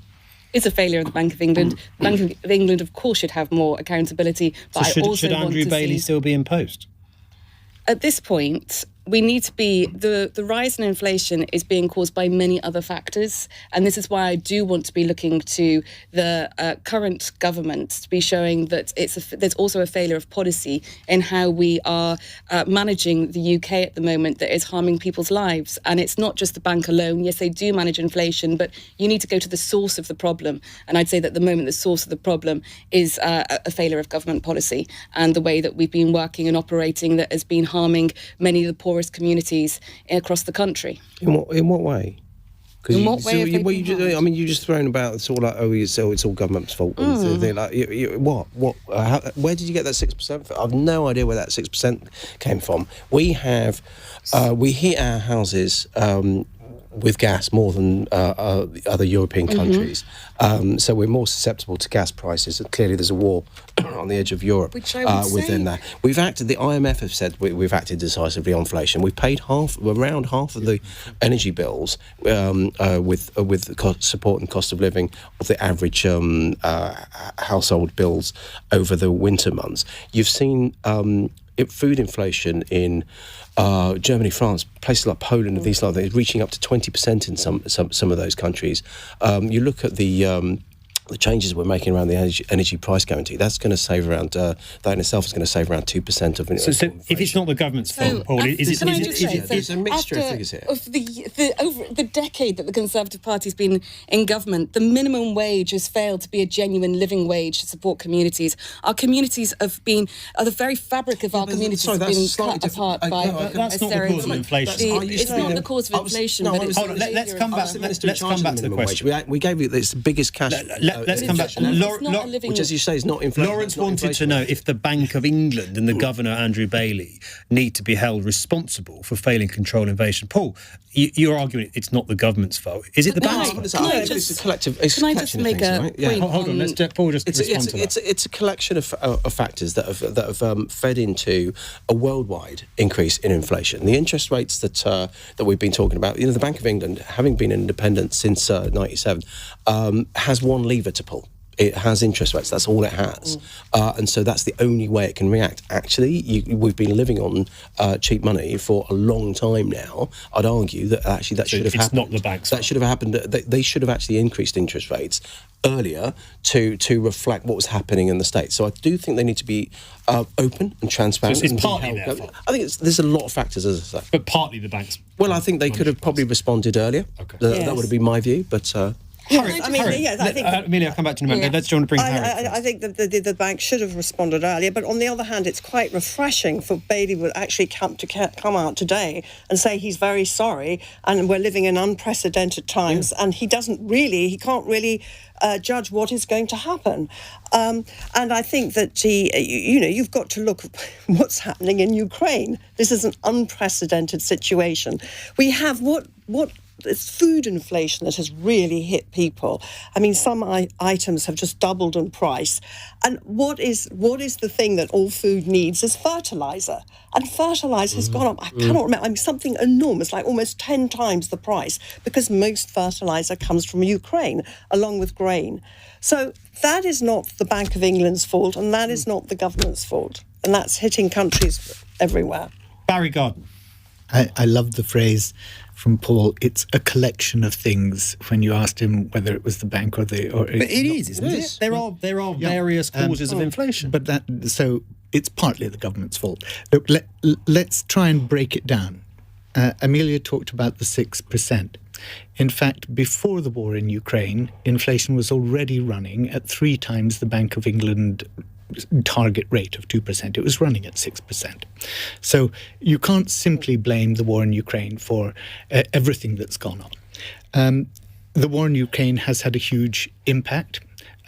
It's a failure of the Bank of England. The Bank of England, of course, should have more accountability. But so should Andrew Bailey still be in post? At this point, we need to be, the rise in inflation is being caused by many other factors. And this is why I do want to be looking to the current government to be showing that there's also a failure of policy in how we are managing the UK at the moment that is harming people's lives. And it's not just the bank alone. Yes, they do manage inflation, but you need to go to the source of the problem. And I'd say that at the moment, the source of the problem is a failure of government policy and the way that we've been working and operating that has been harming many of the poorest communities across the country. In what way? In what way? You just thrown about it's all like it's all government's fault. And they're like, what? Where did you get that 6%? I've no idea where that 6% came from. We heat our houses with gas more than other European countries. So we're more susceptible to gas prices. And clearly there's a war on the edge of Europe within that. We've acted, the IMF have said we've acted decisively on inflation. We've paid around half of the energy bills with the support and cost of living of the average household bills over the winter months. You've seen food inflation in Germany, France, places like Poland and these like things, reaching up to 20% in some of those countries. You look at the changes we're making around the energy price guarantee. That's going to save around that in itself is going to save around 2% of. So if it's not the government's fault, Paul, is it? There's a mixture of figures here. Over the decade that the Conservative Party's been in government, the minimum wage has failed to be a genuine living wage to support communities. Our communities are the very fabric of our communities have been cut apart by that's not the cause of inflation. It's not the cause of inflation. Hold on, let's come back to the question. We gave you this biggest cash. Let's come back. Which, as you say, is not inflation. Lawrence wanted to know if the Bank of England and the Governor, Andrew Bailey, need to be held responsible for failing to control inflation. Paul, you're arguing it's not the government's fault. Is it the bank's fault? It's a collective. Can I just make a point? Hold on, let's Paul just respond to that. It's a collection of factors that have fed into a worldwide increase in inflation. The interest rates that we've been talking about, the Bank of England, having been independent since 1997, has one lever to pull. It has interest rates. That's all it has, and so that's the only way it can react. Actually, we've been living on cheap money for a long time now. I'd argue that actually that should have happened. It's not the bank's fault. That should have happened. They should have actually increased interest rates earlier to reflect what was happening in the States. So I do think they need to be open and transparent. So it's partly their fault. I think there's a lot of factors, as I say. But partly the bank's. Well, I think they could have probably responded earlier. Okay. That would have been my view, but. Yes, I think Amelia, I'll come back to you in a minute. Let's try to bring Harriet. I think that the bank should have responded earlier, but on the other hand, it's quite refreshing for Bailey to actually come out today and say he's very sorry and we're living in unprecedented times, and he can't really judge what is going to happen. And I think that you've got to look at what's happening in Ukraine. This is an unprecedented situation. We have what it's food inflation that has really hit people. I mean, some items have just doubled in price. And what is the thing that all food needs is fertiliser. And fertiliser has gone up, I cannot remember, something enormous, like almost 10 times the price, because most fertiliser comes from Ukraine, along with grain. So that is not the Bank of England's fault, and that is not the government's fault. And that's hitting countries everywhere. Barry Gardiner. I love the phrase from Paul, it's a collection of things, when you asked him whether it was the bank or the... But it is, isn't it? There are various causes of inflation. But so it's partly the government's fault. Look, let's try and break it down. Amelia talked about the 6%. In fact, before the war in Ukraine, inflation was already running at 3 times the Bank of England target rate of 2%. It was running at 6%. So you can't simply blame the war in Ukraine for everything that's gone on. The war in Ukraine has had a huge impact.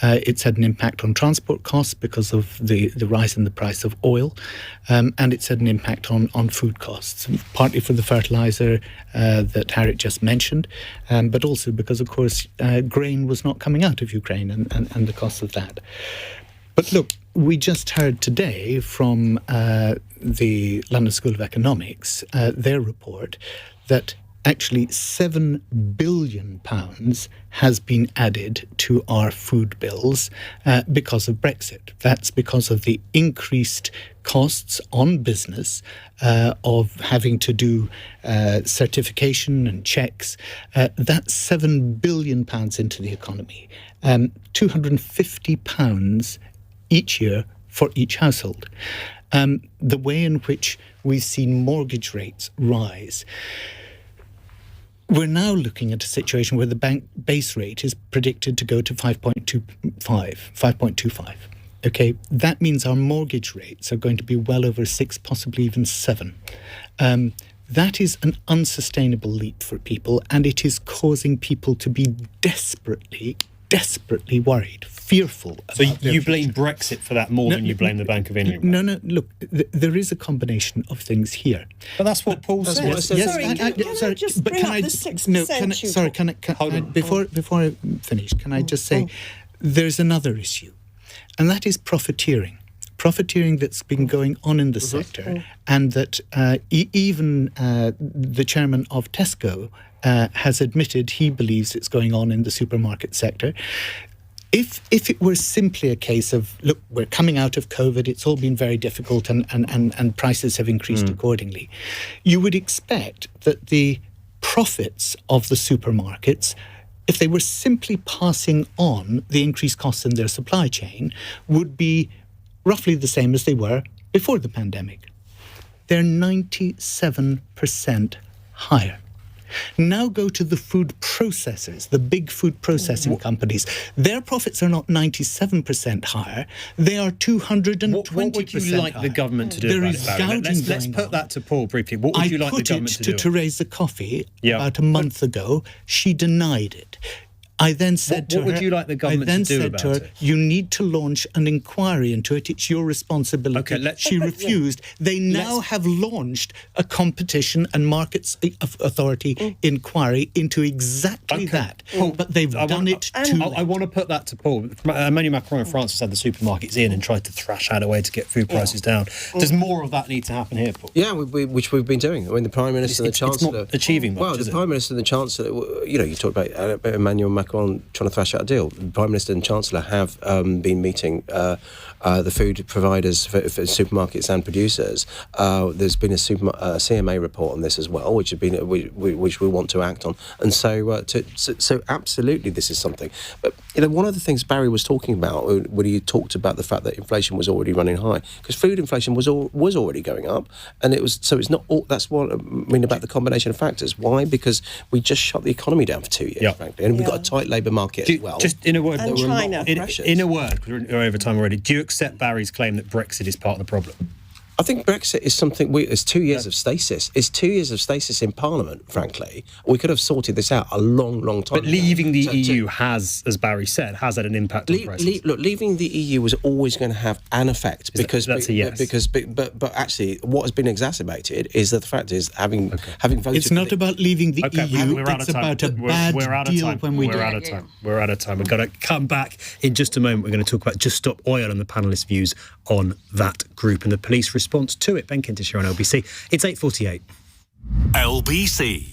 It's had an impact on transport costs because of the rise in the price of oil, and it's had an impact on food costs, partly for the fertiliser that Harriet just mentioned, but also because, of course, grain was not coming out of Ukraine and the cost of that. But look, we just heard today from the London School of Economics, their report, that actually £7 billion has been added to our food bills because of Brexit. That's because of the increased costs on business of having to do certification and checks. That's £7 billion into the economy. £250 each year for each household. The way in which we've seen mortgage rates rise, we're now looking at a situation where the bank base rate is predicted to go to 5.25. Okay, that means our mortgage rates are going to be well over 6, possibly even 7. That is an unsustainable leap for people, and it is causing people to be desperately worried, fearful. So you blame Brexit for that more than you blame the Bank of England? No. Look, there is a combination of things here. But that's what Paul said. Yes, Can I just bring up the 6%? Before I finish, can I just say there's another issue, and that is profiteering. Profiteering that's been going on in the sector, and that even the chairman of Tesco has admitted he believes it's going on in the supermarket sector. If it were simply a case of, look, we're coming out of COVID, it's all been very difficult and prices have increased accordingly, you would expect that the profits of the supermarkets, if they were simply passing on the increased costs in their supply chain, would be roughly the same as they were before the pandemic. They're 97% higher. Now go to the food processors, the big food processing companies. Their profits are not 97% higher, they are 220% What would you like the government to do there about is it, Barry? gouging Let's put that to Paul briefly. What would you like the government to do? I put it to Theresa Coffey about a month ago. She denied it. I then said to her, what would you like the government to do about it? You need to launch an inquiry into it. It's your responsibility. Okay, she refused. They now have launched a competition and markets authority inquiry into exactly that. Paul, but they've done it too late. I want to put that to Paul. Emmanuel Macron in France has had the supermarkets in and tried to thrash out a way to get food prices down. Does more of that need to happen here, Paul? Yeah, which we've been doing. I mean, the Prime Minister and the Chancellor... It's not achieving much, well, the Prime Minister and the Chancellor... You know, you talked about Emmanuel Macron trying to thrash out a deal. The Prime Minister and Chancellor have been meeting the food providers for supermarkets and producers. There's been a CMA report on this as well, which which we want to act on. And so absolutely, this is something. But one of the things Barry was talking about when he talked about the fact that inflation was already running high, because food inflation was already going up, and it's not all. That's what I mean about the combination of factors. Why? Because we just shut the economy down for 2 years, frankly, and we've got a tight labour market as well. Just in a word, and China. In a word, we're over time already. Do you accept Barry's claim that Brexit is part of the problem? I think Brexit is something. It's 2 years of stasis. It's 2 years of stasis in Parliament. Frankly, we could have sorted this out a long time. But leaving the EU has, as Barry said, has had an impact on prices. Look, leaving the EU was always going to have an effect because that's a yes. But actually, what has been exacerbated is that the fact is having voted. It's not about leaving the EU. We're out it's of time. about a bad deal when we do. We're out of time. We're out of time. We've got to come back in just a moment. We're going to talk about Just Stop Oil and the panellists' views on that group and the police response to it. Ben Kentish here on LBC. It's 8:48. LBC.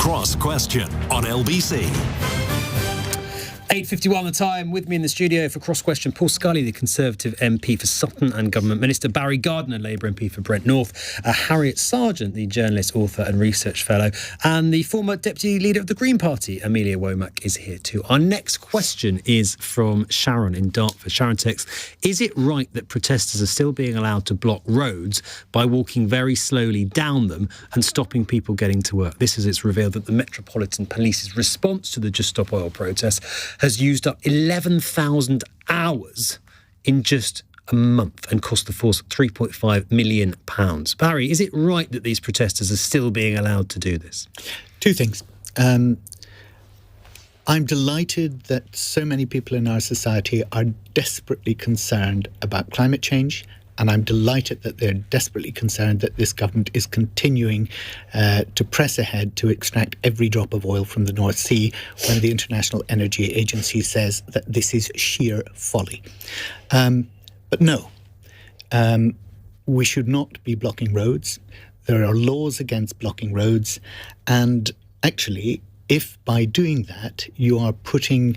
Cross Question on LBC. 8:51 the time. With me in the studio for Cross Question, Paul Scully, the Conservative MP for Sutton and Government Minister, Barry Gardiner, Labour MP for Brent North, Harriet Sergeant, the journalist, author and research fellow, and the former Deputy Leader of the Green Party, Amelia Womack, is here too. Our next question is from Sharon in Dartford. Sharon texts, is it right that protesters are still being allowed to block roads by walking very slowly down them and stopping people getting to work? This is, it's revealed that the Metropolitan Police's response to the Just Stop Oil protest has used up 11,000 hours in just a month and cost the force £3.5 million. Barry, is it right that these protesters are still being allowed to do this? Two things. I'm delighted that so many people in our society are desperately concerned about climate change, and I'm delighted that they're desperately concerned that this government is continuing to press ahead to extract every drop of oil from the North Sea when the International Energy Agency says that this is sheer folly. But no, we should not be blocking roads. There are laws against blocking roads. And actually, if by doing that you are putting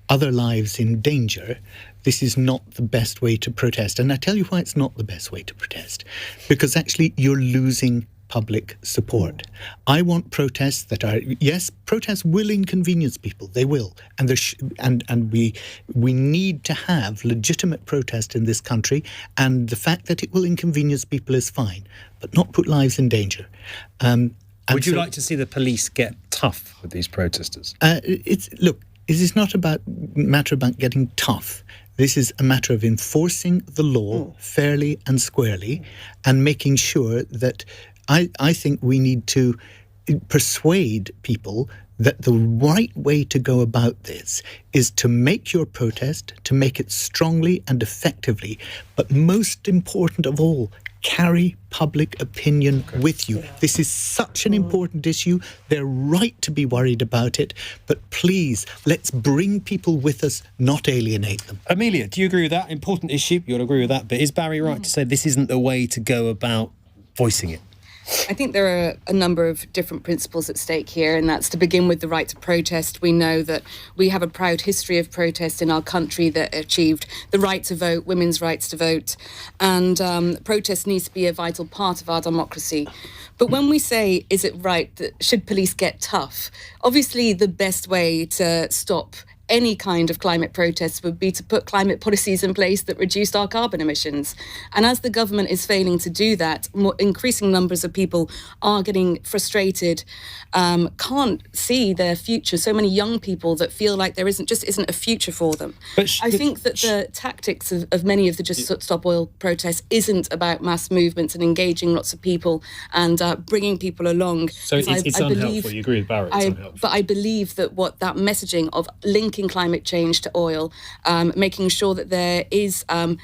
other lives in danger, this is not the best way to protest. And I tell you why it's not the best way to protest. Because actually you're losing public support. I want protests that are, yes, protests will inconvenience people. They will. And we need to have legitimate protest in this country. And the fact that it will inconvenience people is fine, but not put lives in danger. Would you like to see the police get tough with these protesters? Look, it is not a matter about getting tough. This is a matter of enforcing the law fairly and squarely and making sure that I think we need to persuade people that the right way to go about this is to make your protest, to make it strongly and effectively, but most important of all, carry public opinion with you. This is such an important issue. They're right to be worried about it, but please, let's bring people with us, not alienate them. Amelia, do you agree with that? Important issue, you'll agree with that, but is Barry right to say this isn't the way to go about voicing it? I think there are a number of different principles at stake here, and that's to begin with the right to protest. We know that we have a proud history of protest in our country that achieved the right to vote, women's rights to vote, and protest needs to be a vital part of our democracy. But when we say, is it right that should police get tough? Obviously, the best way to stop any kind of climate protest would be to put climate policies in place that reduced our carbon emissions. And as the government is failing to do that, increasing numbers of people are getting frustrated, can't see their future. So many young people that feel like there isn't a future for them. I think that the tactics of many of the Just Stop Oil protests isn't about mass movements and engaging lots of people and bringing people along. So it's unhelpful. You agree with Barry? It's unhelpful. But I believe that what that messaging of linking climate change to oil, making sure that there is a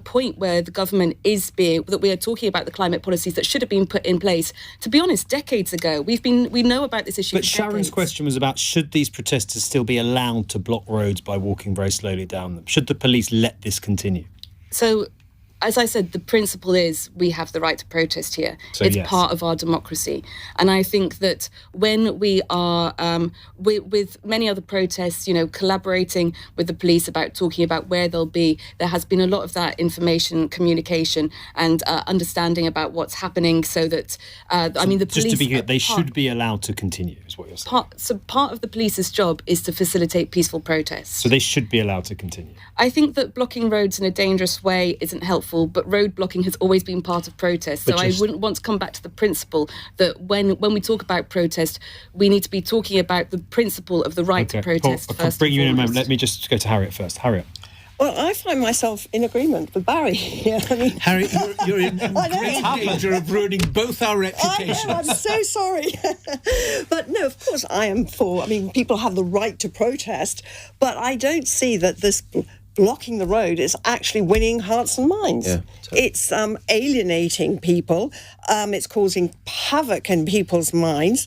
point where the government that we are talking about the climate policies that should have been put in place, to be honest, decades ago. We know about this issue. But Sharon's question was about, should these protesters still be allowed to block roads by walking very slowly down them? Should the police let this continue? So, as I said, the principle is we have the right to protest here. So it's part of our democracy. And I think that when we are, with many other protests, collaborating with the police about talking about where they'll be, there has been a lot of that information, communication and understanding about what's happening so that, the police... Just to be clear, they should be allowed to continue, is what you're saying. So part of the police's job is to facilitate peaceful protests. So they should be allowed to continue. I think that blocking roads in a dangerous way isn't helpful, but road blocking has always been part of protest. So I wouldn't want to come back to the principle that when we talk about protest, we need to be talking about the principle of the right to protest. Paul, I'll bring you in a moment. Let me just go to Harriet first. Harriet. Well, I find myself in agreement with Barry here. Harriet, you're in great danger of ruining both our reputations. I know, I'm so sorry. But no, of course I am for. People have the right to protest, but I don't see that this blocking the road is actually winning hearts and minds. Yeah, totally. It's alienating people. It's causing havoc in people's minds,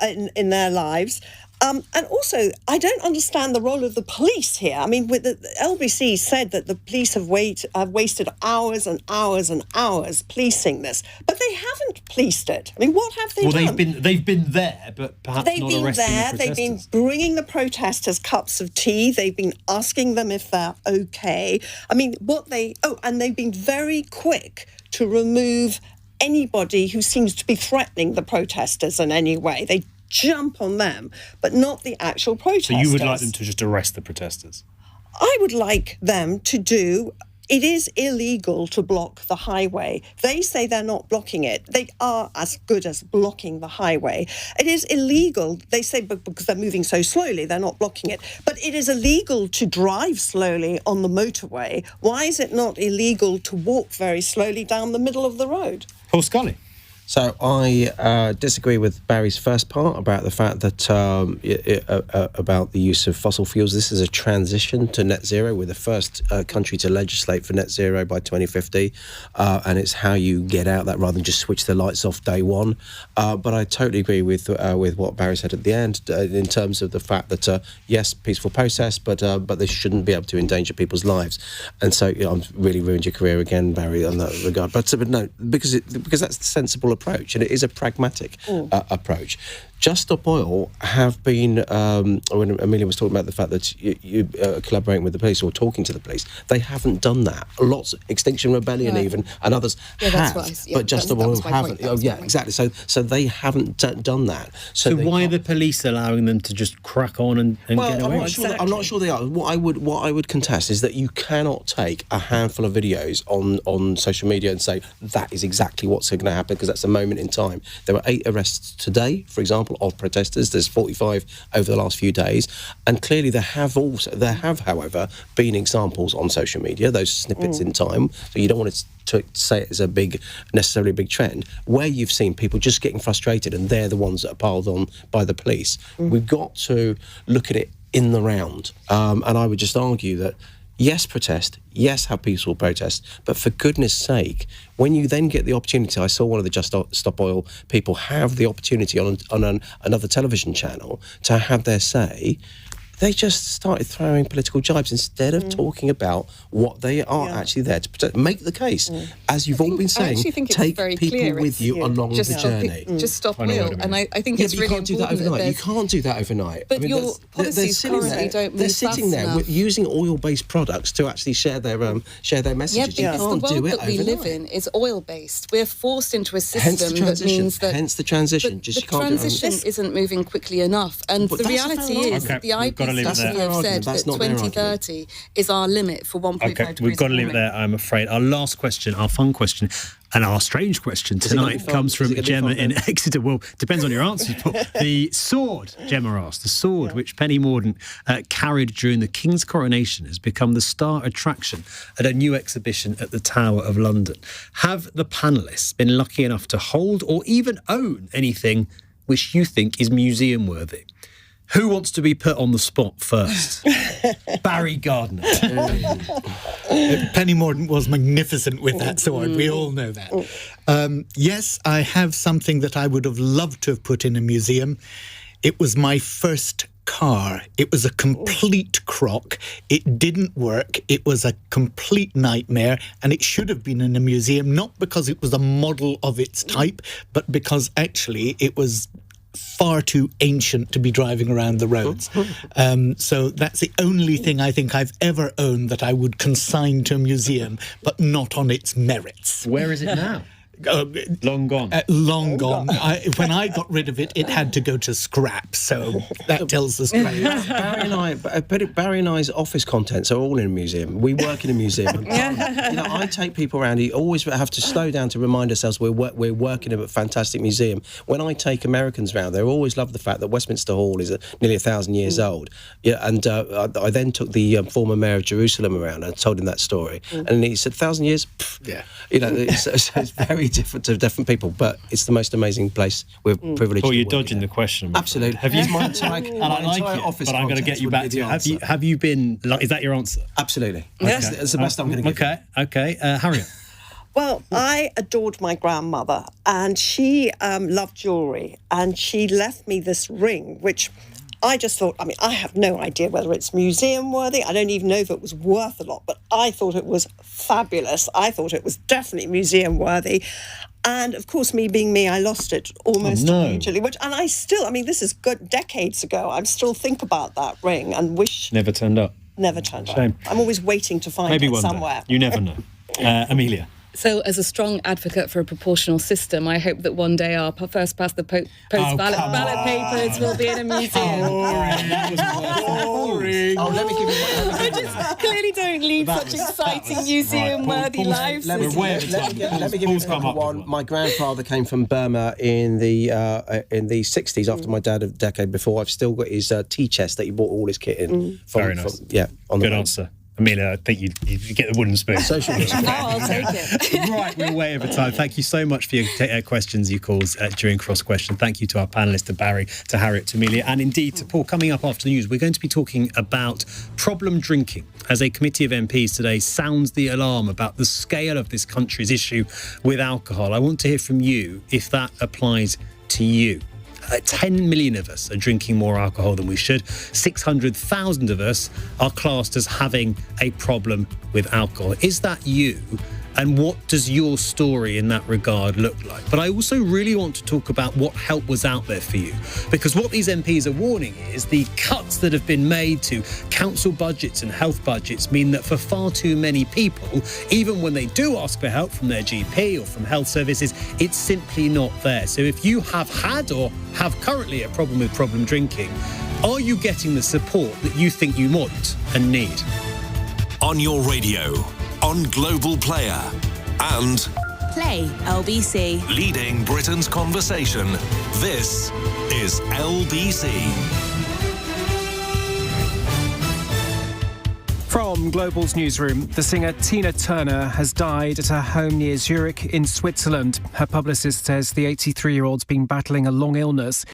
in their lives. And also, I don't understand the role of the police here. I mean, with the LBC said that the police have wasted hours and hours and hours policing this, but they haven't policed it. I mean, what have they done? They've been there, but perhaps not arresting the protesters. They've been bringing the protesters cups of tea. They've been asking them if they're okay. I mean, and they've been very quick to remove anybody who seems to be threatening the protesters in any way. They jump on them, but not the actual protesters. So you would like them to just arrest the protesters? I would like them to do... It is illegal to block the highway. They say they're not blocking it. They are as good as blocking the highway. It is illegal, they say, because they're moving so slowly, they're not blocking it. But it is illegal to drive slowly on the motorway. Why is it not illegal to walk very slowly down the middle of the road? Paul Scully. So I disagree with Barry's first part about the fact that about the use of fossil fuels. This is a transition to net zero. We're the first country to legislate for net zero by 2050, and it's how you get out that rather than just switch the lights off day one. But I totally agree with what Barry said at the end in terms of the fact that yes, peaceful protest, but they shouldn't be able to endanger people's lives. And so I've really ruined your career again, Barry, on that regard. But no, because that's the sensible approach, and it is a pragmatic approach. Just Stop Oil have been, when Amelia was talking about the fact that you collaborating with the police or talking to the police, they haven't done that. Lots, Extinction Rebellion even, and others have, but Just Stop Oil haven't. Exactly. So they haven't done that. So why are the police allowing them to just crack on and get away? I'm not sure they are. What I would contest is that you cannot take a handful of videos on social media and say that is exactly what's going to happen, because that's a moment in time. There were 8 arrests today, for example, of protesters. There's 45 over the last few days, and clearly there have, however, been examples on social media, those snippets in time. So you don't want to say it as necessarily a big trend, where you've seen people just getting frustrated, and they're the ones that are piled on by the police. We've got to look at it in the round, and I would just argue that yes, protest, yes, have peaceful protests, but for goodness sake, when you then get the opportunity, I saw one of the Just Stop Oil people have the opportunity on another television channel to have their say. They just started throwing political jibes instead of talking about what they are actually there to protect. Make the case, as you've all been saying, take people with you along the journey. Just Stop Oil, and I think it's really important. You can't do that overnight. You can't do that overnight. But your policies currently don't move They're sitting there enough. Using oil-based products to actually share their messages. Yeah, because the world that we overnight. live in is oil-based. We're forced into a system that means that... Hence the transition. But the transition isn't moving quickly enough. And the reality is that the IPCC have said that 2030 is our limit for 1.5 degrees. Okay, we've got to leave it there, I'm afraid. Our last question, our fun question, and our strange question tonight comes from Gemma in Exeter. Well, depends on your answers, Paul. The sword, Gemma asked, the sword which Penny Mordaunt carried during the King's coronation has become the star attraction at a new exhibition at the Tower of London. Have the panellists been lucky enough to hold or even own anything which you think is museum worthy? Who wants to be put on the spot first? Barry Gardiner. Penny Mordaunt was magnificent with that sword. We all know that. Yes, I have something that I would have loved to have put in a museum. It was my first car. It was a complete crock. It didn't work. It was a complete nightmare, and it should have been in a museum, not because it was a model of its type, but because actually it was far too ancient to be driving around the roads. So that's the only thing I think I've ever owned that I would consign to a museum, but not on its merits. Where is it now? Long gone. Long gone. When I got rid of it, it had to go to scrap. So that tells the story. Barry and I's office contents are all in a museum. We work in a museum. I take people around. You always have to slow down to remind ourselves we're working in a fantastic museum. When I take Americans around, they always love the fact that Westminster Hall is nearly 1,000 years old. Yeah, and I then took the former mayor of Jerusalem around. I told him that story, and he said, "1,000 years? Pff, yeah." It's very different to different people, but it's the most amazing place. We're privileged. Well, you're dodging the question. Absolutely. Have you? My entire office. But I'm going to get you back to it. Have you been? Is that your answer? Absolutely. Yes. That's the best I'm going to give. Okay. Harriet. Well, I adored my grandmother, and she loved jewellery, and she left me this ring, which I just thought, I mean, I have no idea whether it's museum worthy. I don't even know if it was worth a lot, but I thought it was fabulous. I thought it was definitely museum worthy. And of course, me being me, I lost it almost immediately. And I still, I mean, this is good decades ago. I still think about that ring and wish... Never turned up. Never turned up. Shame. I'm always waiting to find it somewhere. Day. You never know. Amelia. So, as a strong advocate for a proportional system, I hope that one day our first past the post ballot papers will be in a museum. Boring. Oh, let me give you one. I just clearly don't lead such exciting museum-worthy lives. Let me give you one. My grandfather came from Burma in the 60s after my dad a decade before. I've still got his tea chest that he bought all his kit in. Very nice. On the Good answer. Amelia, I think you get the wooden spoon. Social media. I'll take it. Right, we're way over time. Thank you so much for your questions, your calls during Cross Question. Thank you to our panellists, to Barry, to Harriet, to Amelia, and indeed to Paul. Coming up after the news, we're going to be talking about problem drinking, as a committee of MPs today sounds the alarm about the scale of this country's issue with alcohol. I want to hear from you if that applies to you. 10 million of us are drinking more alcohol than we should. 600,000 of us are classed as having a problem with alcohol. Is that you? And what does your story in that regard look like? But I also really want to talk about what help was out there for you. Because what these MPs are warning is the cuts that have been made to council budgets and health budgets mean that for far too many people, even when they do ask for help from their GP or from health services, it's simply not there. So if you have had or have currently a problem with problem drinking, are you getting the support that you think you want and need? On your radio, on Global Player, and Play LBC. Leading Britain's conversation. This is LBC. From Global's newsroom, the singer Tina Turner has died at her home near Zurich in Switzerland. Her publicist says the 83-year-old's been battling a long illness.